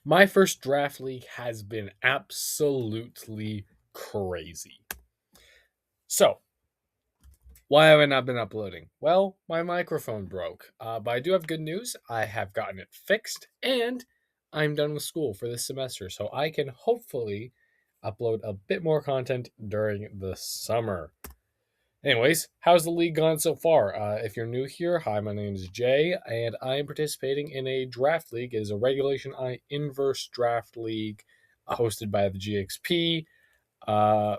My first draft league has been absolutely crazy. So, why have I not been uploading? Well, my microphone broke. But I do have good news. I have gotten it fixed, and I'm done with school for this semester. So I can hopefully upload a bit more content during the summer. Anyways, how's the league gone so far? If you're new here, hi, my name is Jay, and I am participating in a draft league. It is a Regulation I inverse draft league hosted by the GXP. Uh,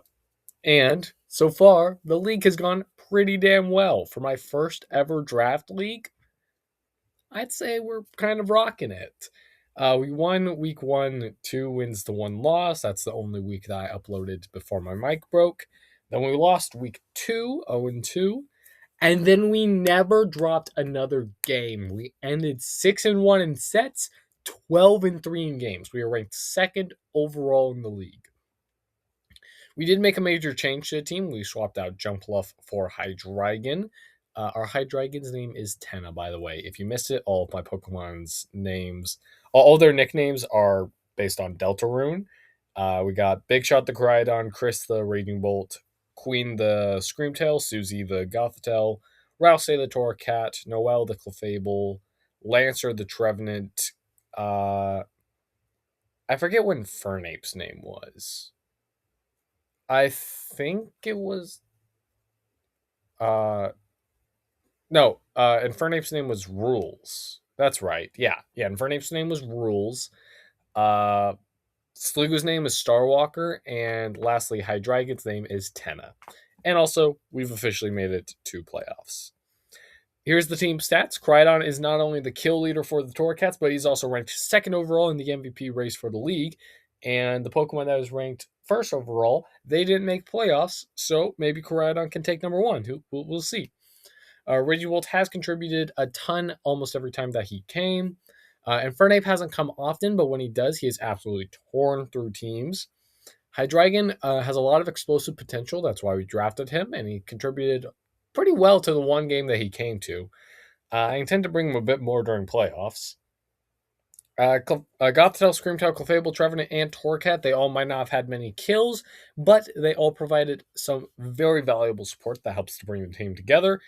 and so far, the league has gone pretty damn well. For my first ever draft league, I'd say we're kind of rocking it. We won week one, 2 wins to 1 loss. That's the only week that I uploaded before my mic broke. Then we lost week two, 0-2. And then we never dropped another game. We ended 6-1 in sets, 12-3 in games. We were ranked second overall in the league. We did make a major change to the team. We swapped out Jumpluff for Hydreigon. Our Hydreigon's name is Tenna, by the way. If you missed it, all of my Pokemon's names, all their nicknames are based on Deltarune. We got Big Shot the Koraidon, Chris the Raging Bolt, Queen the Screamtail, Susie the Gothitelle, Rouse the Torracat, Noelle the Clefable, Lancer the Trevenant. I forget when Fernape's name was. I think it was uh no, Infernape's name was Rules. That's right. Yeah. Yeah, Infernape's name was Rules. Uh Sliggoo's name is Starwalker, and lastly, Hydreigon's name is Tenna. And also, we've officially made it to playoffs. Here's the team stats. Koraidon is not only the kill leader for the Torracats, but he's also ranked second overall in the MVP race for the league. And the Pokemon that was ranked first overall, they didn't make playoffs, so maybe Koraidon can take number one. We'll see. Regiwold has contributed a ton almost every time that he came. And Fernape hasn't come often, but when he does, he is absolutely torn through teams. Hydreigon has a lot of explosive potential. That's why we drafted him, and he contributed pretty well to the one game that he came to. I intend to bring him a bit more during playoffs. Gothitelle, Screamtail, Clefable, Trevenant, and Torracat, they all might not have had many kills, but they all provided some very valuable support that helps to bring the team together.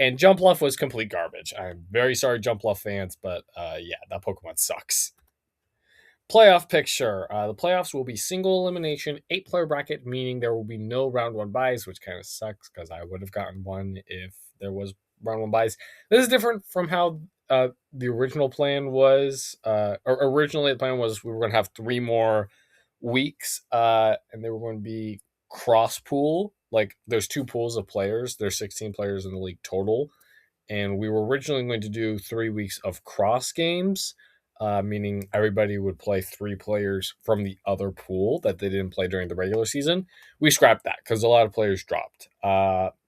And Jumpluff was complete garbage. I'm very sorry, Jumpluff fans, but yeah, that Pokemon sucks. Playoff picture. The playoffs will be single elimination, 8-player bracket, meaning there will be no round one buys, which kind of sucks because I would have gotten one if there was round one buys. This is different from how the original plan was. Or originally, the plan was we were going to have 3 more weeks, and they were going to be cross pool. Like there's 2 pools of players. There's 16 players in the league total, and we were originally going to do 3 weeks of cross games, meaning everybody would play 3 players from the other pool that they didn't play during the regular season. We scrapped that because a lot of players dropped.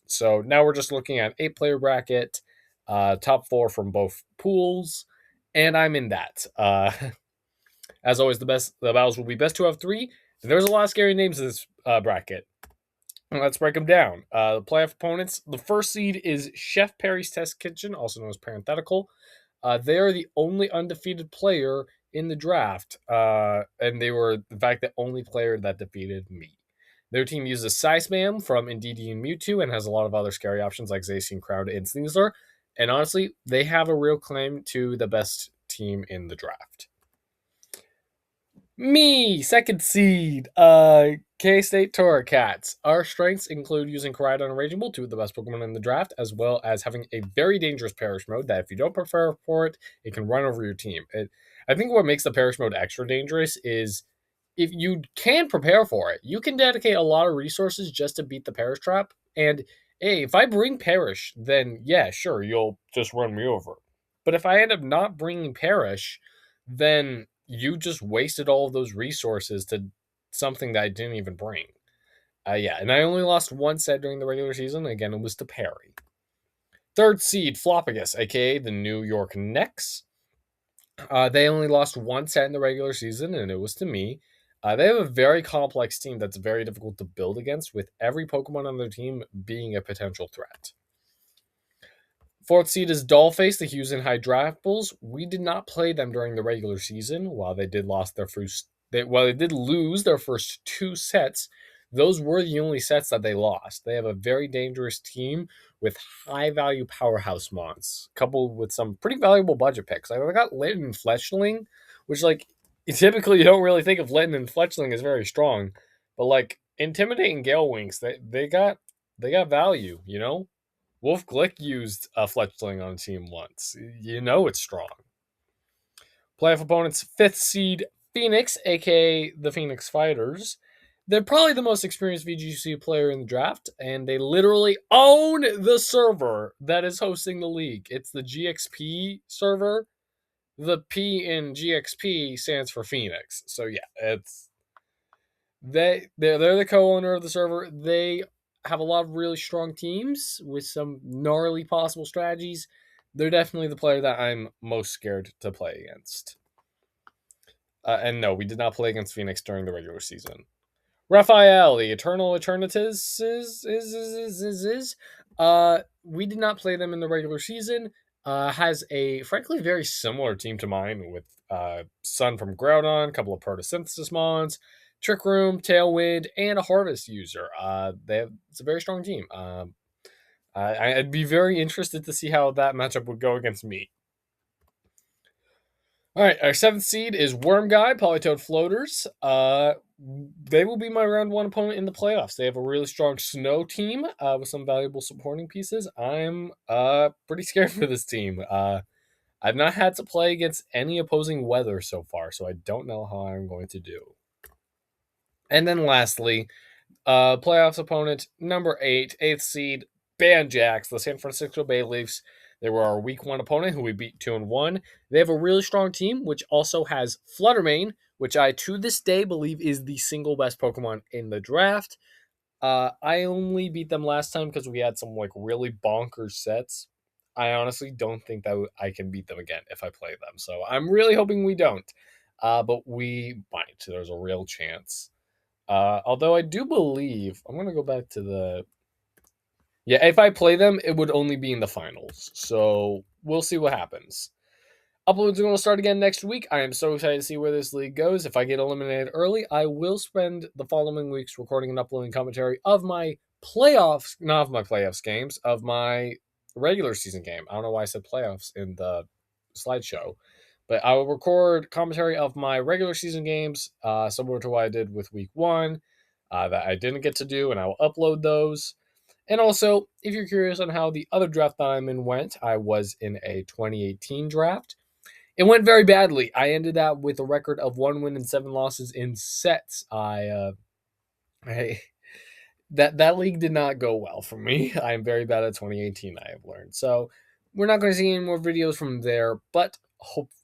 So now we're just looking at 8-player bracket, top 4 from both pools, and I'm in that. As always, the battles will be best 2 out of 3. There's a lot of scary names in this bracket. Let's break them down. The playoff opponents. The first seed is Chef Perry's Test Kitchen, also known as Parenthetical. They are the only undefeated player in the draft, and they were, in fact, the only player that defeated me. Their team uses Spam from Indeedee and Mewtwo and has a lot of other scary options like Zacian, Crowd, and Sneasler. And honestly, they have a real claim to the best team in the draft. Me, second seed, K-State Torracats. Our strengths include using Koraidon and Raging Bull, 2 of the best Pokemon in the draft, as well as having a very dangerous Perish mode that if you don't prepare for it, it can run over your team. I think what makes the Perish mode extra dangerous is if you can prepare for it, you can dedicate a lot of resources just to beat the Perish trap. And hey, if I bring Perish, then yeah, sure, you'll just run me over. But if I end up not bringing Perish, then you just wasted all of those resources to something that I didn't even bring. Yeah, and I only lost 1 set during the regular season. Again, it was to Perry. Third seed, Floppagus, aka the New York Knicks. They only lost 1 set in the regular season, and it was to me. They have a very complex team that's very difficult to build against, with every Pokemon on their team being a potential threat. Fourth seed is Dollface, the Houston Hydrapples. We did not play them during the regular season. While they did lose their first two sets, those were the only sets that they lost. They have a very dangerous team with high value powerhouse mons, coupled with some pretty valuable budget picks. Like, I got Linton and Fletchling, which like typically you don't really think of Linton and Fletchling as very strong, but like intimidating Gale Winks, they got value, you know. Wolf Glick used a Fletchling on a team once. You know it's strong. Playoff opponents, fifth seed Phoenix, aka the Phoenix Fighters. They're probably the most experienced VGC player in the draft, and they literally own the server that is hosting the league. It's the GXP server. The P in GXP stands for Phoenix. So yeah, they're the co-owner of the server. They have a lot of really strong teams with some gnarly possible strategies. They're definitely the player that I'm most scared to play against. And no, we did not play against Phoenix during the regular season. Raphael, the Eternal Eternitas we did not play them in the regular season. Has a frankly very similar team to mine with Sun from Groudon, a couple of Protosynthesis mons, Trick Room, Tailwind, and a Harvest user. It's a very strong team. I'd be very interested to see how that matchup would go against me. All right, our seventh seed is Worm Guy, Polytoad Floaters. They will be my round one opponent in the playoffs. They have a really strong snow team with some valuable supporting pieces. I'm pretty scared for this team. I've not had to play against any opposing weather so far, so I don't know how I'm going to do. And then lastly, playoffs opponent number 8, eighth seed, Banjax, the San Francisco Bay Leafs. They were our week 1 opponent who we beat 2-1. They have a really strong team, which also has Fluttermane, which I to this day believe is the single best Pokemon in the draft. I only beat them last time because we had some like really bonkers sets. I honestly don't think that I can beat them again if I play them. So I'm really hoping we don't. But we might. There's a real chance. Although I do believe I'm gonna go back to the if I play them, it would only be in the finals. So we'll see what happens. Uploads are going to start again next week. I am so excited to see where this league goes. If I get eliminated early, I will spend the following weeks recording and uploading commentary of my playoffs, not of my playoffs games, of my regular season game. I don't know why I said playoffs in the slideshow, but I will record commentary of my regular season games, similar to what I did with week 1 that I didn't get to do, and I will upload those. And also, if you're curious on how the other draft that I'm in went, I was in a 2018 draft. It went very badly. I ended up with a record of 1 win and 7 losses in sets. That league did not go well for me. I am very bad at 2018, I have learned. So we're not going to see any more videos from there, but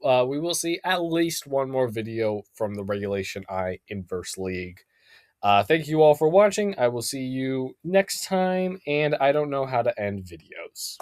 we will see at least one more video from the Regulation I Inverse League. Thank you all for watching. I will see you next time, and I don't know how to end videos.